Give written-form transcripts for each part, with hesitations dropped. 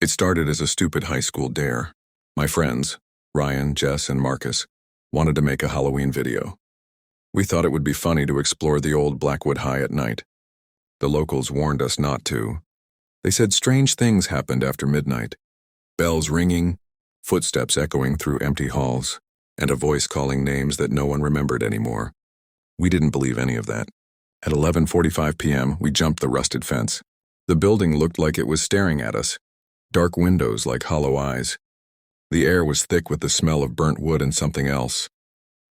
It started as a stupid high school dare. My friends, Ryan, Jess, and Marcus, wanted to make a Halloween video. We thought it would be funny to explore the old Blackwood High at night. The locals warned us not to. They said strange things happened after midnight. Bells ringing, footsteps echoing through empty halls, and a voice calling names that no one remembered anymore. We didn't believe any of that. At 11:45 p.m., we jumped the rusted fence. The building looked like it was staring at us. Dark windows like hollow eyes. The air was thick with the smell of burnt wood and something else.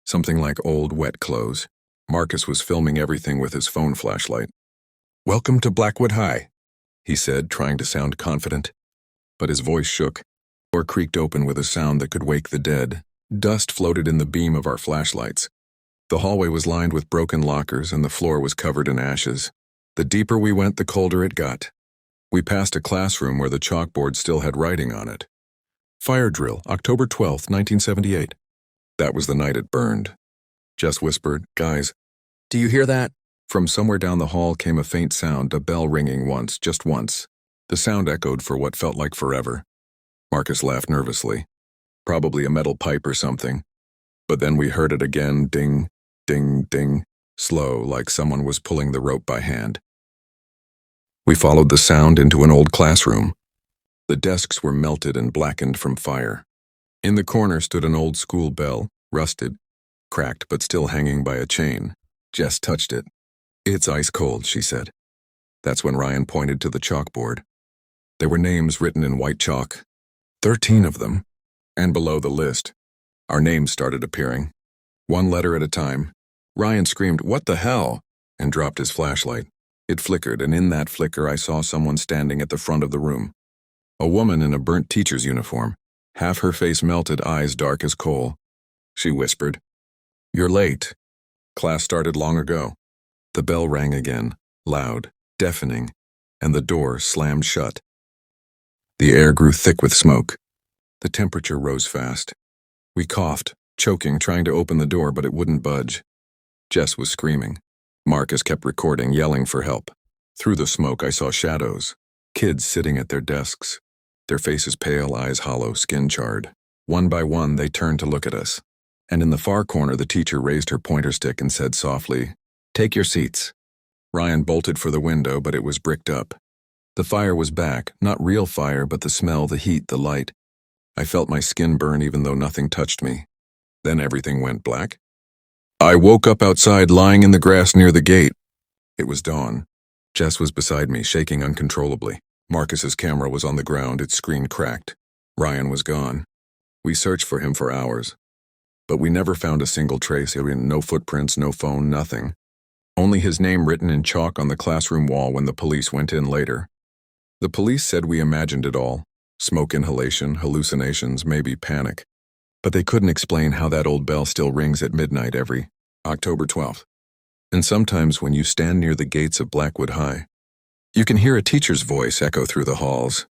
Something like old, wet clothes. Marcus was filming everything with his phone flashlight. "Welcome to Blackwood High," he said, trying to sound confident. But his voice shook. The door creaked open with a sound that could wake the dead. Dust floated in the beam of our flashlights. The hallway was lined with broken lockers and the floor was covered in ashes. The deeper we went, the colder it got. We passed a classroom where the chalkboard still had writing on it. "Fire drill, October 12th, 1978. That was the night it burned. Jess whispered, "Guys, do you hear that?" From somewhere down the hall came a faint sound, a bell ringing once, just once. The sound echoed for what felt like forever. Marcus laughed nervously. Probably a metal pipe or something. But then we heard it again, ding, ding, ding, slow, like someone was pulling the rope by hand. We followed the sound into an old classroom. The desks were melted and blackened from fire. In the corner stood an old school bell, rusted, cracked but still hanging by a chain. Jess touched it. "It's ice cold," she said. That's when Ryan pointed to the chalkboard. There were names written in white chalk. 13 of them. And below the list, our names started appearing. One letter at a time. Ryan screamed, "What the hell?" and dropped his flashlight. It flickered, and in that flicker I saw someone standing at the front of the room. A woman in a burnt teacher's uniform, half her face melted, eyes dark as coal. She whispered, "You're late. Class started long ago." The bell rang again, loud, deafening, and the door slammed shut. The air grew thick with smoke. The temperature rose fast. We coughed, choking, trying to open the door, but it wouldn't budge. Jess was screaming. Marcus kept recording, yelling for help. Through the smoke, I saw shadows. Kids sitting at their desks. Their faces pale, eyes hollow, skin charred. One by one, they turned to look at us. And in the far corner, the teacher raised her pointer stick and said softly, "Take your seats." Ryan bolted for the window, but it was bricked up. The fire was back, not real fire, but the smell, the heat, the light. I felt my skin burn even though nothing touched me. Then everything went black. I woke up outside, lying in the grass near the gate. It was dawn. Jess was beside me, shaking uncontrollably. Marcus's camera was on the ground, its screen cracked. Ryan was gone. We searched for him for hours. But we never found a single trace. No footprints, no phone, nothing. Only his name written in chalk on the classroom wall when the police went in later. The police said we imagined it all. Smoke inhalation, hallucinations, maybe panic. But they couldn't explain how that old bell still rings at midnight every October 12th. And sometimes when you stand near the gates of Blackwood High, you can hear a teacher's voice echo through the halls.